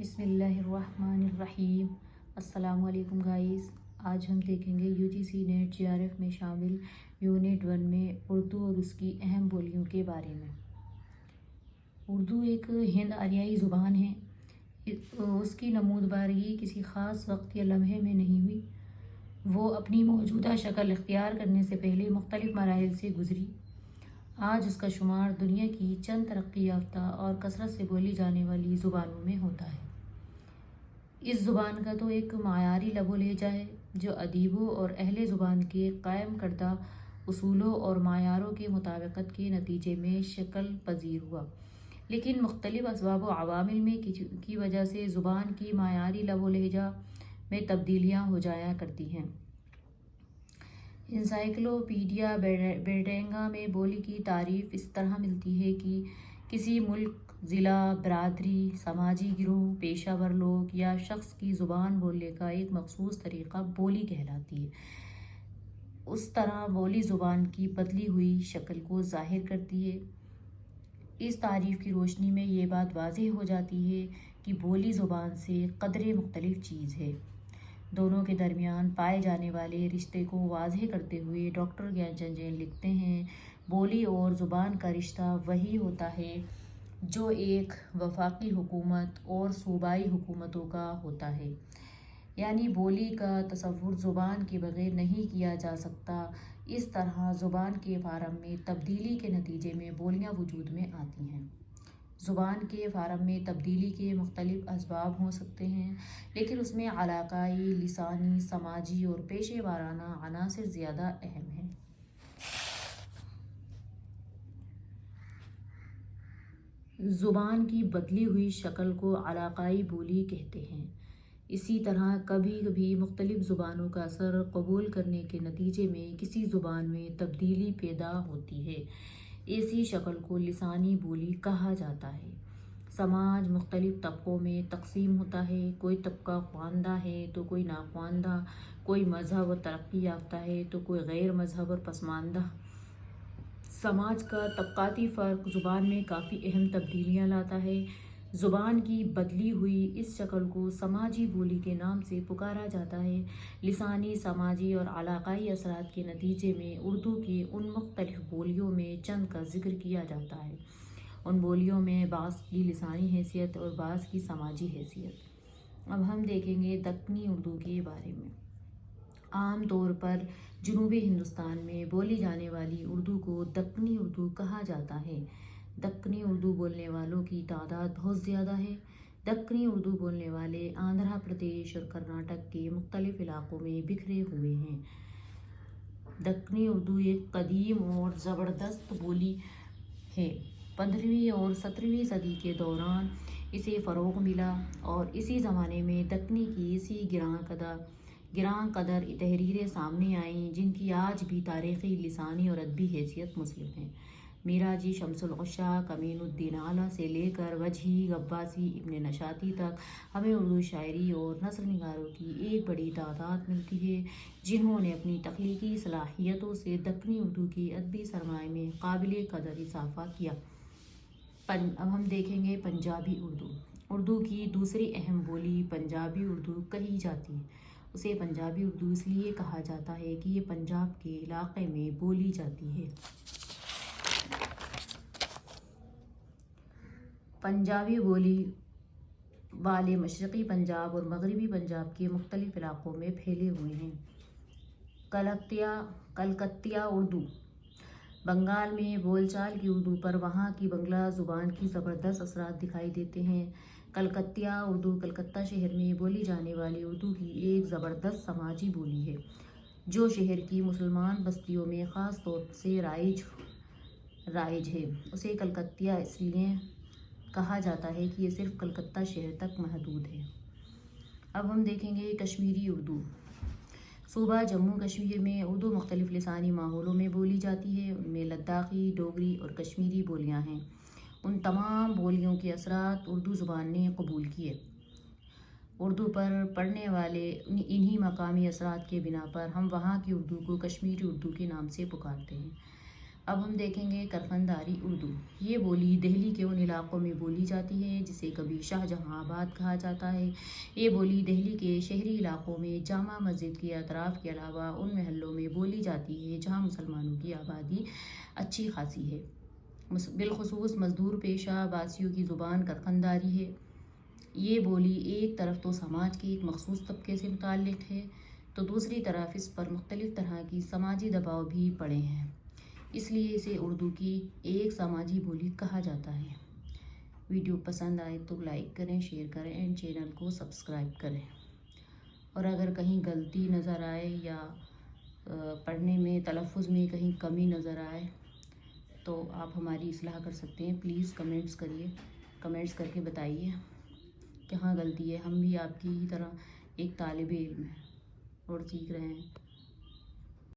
بسم اللہ الرحمن الرحیم۔ السلام علیکم گائز، آج ہم دیکھیں گے UGC نیٹ JRF میں شامل یونٹ 1 میں اردو اور اس کی اہم بولیوں کے بارے میں۔ اردو ایک ہند آریائی زبان ہے۔ اس کی نمود بارگی کسی خاص وقت یا لمحے میں نہیں ہوئی، وہ اپنی موجودہ شکل اختیار کرنے سے پہلے مختلف مراحل سے گزری۔ آج اس کا شمار دنیا کی چند ترقی یافتہ اور کثرت سے بولی جانے والی زبانوں میں ہوتا ہے۔ اس زبان کا تو ایک معیاری لب و لہجہ ہے جو ادیبوں اور اہل زبان کے قائم کردہ اصولوں اور معیاروں کے مطابقت کے نتیجے میں شکل پذیر ہوا، لیکن مختلف اسباب و عوامل میں کی وجہ سے زبان کی معیاری لب و لہجہ میں تبدیلیاں ہو جایا کرتی ہیں۔ انسائکلوپیڈیا بریٹانیکا میں بولی کی تعریف اس طرح ملتی ہے کہ کسی ملک، ضلع، برادری، سماجی گروہ، پیشہ ور لوگ یا شخص کی زبان بولنے کا ایک مخصوص طریقہ بولی کہلاتی ہے۔ اس طرح بولی زبان کی بدلی ہوئی شکل کو ظاہر کرتی ہے۔ اس تعریف کی روشنی میں یہ بات واضح ہو جاتی ہے کہ بولی زبان سے قدرے مختلف چیز ہے۔ دونوں کے درمیان پائے جانے والے رشتے کو واضح کرتے ہوئے ڈاکٹر گیان چند جین لکھتے ہیں، بولی اور زبان کا رشتہ وہی ہوتا ہے جو ایک وفاقی حکومت اور صوبائی حکومتوں کا ہوتا ہے، یعنی بولی کا تصور زبان کے بغیر نہیں کیا جا سکتا۔ اس طرح زبان کے فارم میں تبدیلی کے نتیجے میں بولیاں وجود میں آتی ہیں۔ زبان کے فارم میں تبدیلی کے مختلف اسباب ہو سکتے ہیں، لیکن اس میں علاقائی، لسانی، سماجی اور پیشہ ورانہ عناصر زیادہ اہم ہیں۔ زبان کی بدلی ہوئی شکل کو علاقائی بولی کہتے ہیں۔ اسی طرح کبھی کبھی مختلف زبانوں کا اثر قبول کرنے کے نتیجے میں کسی زبان میں تبدیلی پیدا ہوتی ہے۔ ایسی شکل کو لسانی بولی کہا جاتا ہے۔ سماج مختلف طبقوں میں تقسیم ہوتا ہے، کوئی طبقہ خواندہ ہے تو کوئی ناخواندہ، کوئی مذہب اور ترقی یافتہ ہے تو کوئی غیر مذہب اور پسماندہ۔ سماج کا طبقاتی فرق زبان میں کافی اہم تبدیلیاں لاتا ہے۔ زبان کی بدلی ہوئی اس شکل کو سماجی بولی کے نام سے پکارا جاتا ہے۔ لسانی، سماجی اور علاقائی اثرات کے نتیجے میں اردو کی ان مختلف بولیوں میں چند کا ذکر کیا جاتا ہے۔ ان بولیوں میں بعض کی لسانی حیثیت اور بعض کی سماجی حیثیت۔ اب ہم دیکھیں گے دکنی اردو کے بارے میں۔ عام طور پر جنوبی ہندوستان میں بولی جانے والی اردو کو دکنی اردو کہا جاتا ہے۔ دکنی اردو بولنے والوں کی تعداد بہت زیادہ ہے۔ دکنی اردو بولنے والے آندھرا پردیش اور کرناٹک کے مختلف علاقوں میں بکھرے ہوئے ہیں۔ دکنی اردو ایک قدیم اور زبردست بولی ہے۔ 15ویں اور 17ویں صدی کے دوران اسے فروغ ملا اور اسی زمانے میں دکنی کی ایسی گراں قدر تحریریں سامنے آئیں جن کی آج بھی تاریخی، لسانی اور ادبی حیثیت مثبت ہے۔ میراجی، شمس العشاق، امین الدین اعلیٰ سے لے کر وجہی، غباسی، ابن نشاطی تک ہمیں اردو شاعری اور نثر نگاروں کی ایک بڑی تعداد ملتی ہے جنہوں نے اپنی تخلیقی صلاحیتوں سے دکنی اردو کی ادبی سرمایہ میں قابل قدر اضافہ کیا۔ اب ہم دیکھیں گے پنجابی اردو۔ اردو کی دوسری اہم بولی پنجابی اردو کہی جاتی ہے۔ اسے پنجابی اردو اس لیے کہا جاتا ہے کہ یہ پنجاب کے علاقے میں بولی جاتی ہے۔ پنجابی بولی والے مشرقی پنجاب اور مغربی پنجاب کے مختلف علاقوں میں پھیلے ہوئے ہیں۔ کلکتیا اردو۔ بنگال میں بول چال کی اردو پر وہاں کی بنگلہ زبان کی زبردست اثرات دکھائی دیتے ہیں۔ کلکتیا اردو کلکتہ شہر میں بولی جانے والی اردو کی ایک زبردست سماجی بولی ہے جو شہر کی مسلمان بستیوں میں خاص طور سے رائج ہے۔ اسے کلکتیا اس لیے کہا جاتا ہے کہ یہ صرف کلکتہ شہر تک محدود ہے۔ اب ہم دیکھیں گے کشمیری اردو۔ صوبہ جموں کشمیر میں اردو مختلف لسانی ماحولوں میں بولی جاتی ہے۔ ان میں لداخی، ڈوگری اور کشمیری بولیاں ہیں۔ ان تمام بولیوں کے اثرات اردو زبان نے قبول کیے۔ اردو پر پڑنے والے انہی مقامی اثرات کے بنا پر ہم وہاں کی اردو کو کشمیری اردو کے نام سے پکارتے ہیں۔ اب ہم دیکھیں گے کرفنداری اردو۔ یہ بولی دہلی کے ان علاقوں میں بولی جاتی ہے جسے کبھی شاہ جہاں آباد کہا جاتا ہے۔ یہ بولی دہلی کے شہری علاقوں میں جامع مسجد کے اطراف کے علاوہ ان محلوں میں بولی جاتی ہے جہاں مسلمانوں کی آبادی اچھی خاصی ہے۔ بالخصوص مزدور پیشہ باسیوں کی زبان کرفنداری ہے۔ یہ بولی ایک طرف تو سماج کے ایک مخصوص طبقے سے متعلق ہے تو دوسری طرف اس پر مختلف طرح کی سماجی دباؤ بھی پڑے ہیں، اس لیے اسے اردو کی ایک سماجی بولی کہا جاتا ہے۔ ویڈیو پسند آئے تو لائک کریں، شیئر کریں اینڈ چینل کو سبسکرائب کریں، اور اگر کہیں غلطی نظر آئے یا پڑھنے میں تلفظ میں کہیں کمی نظر آئے تو آپ ہماری اصلاح کر سکتے ہیں۔ پلیز کمنٹس کر کے بتائیے کہاں غلطی ہے۔ ہم بھی آپ کی ہی طرح ایک طالب علم ہیں اور سیکھ رہے ہیں۔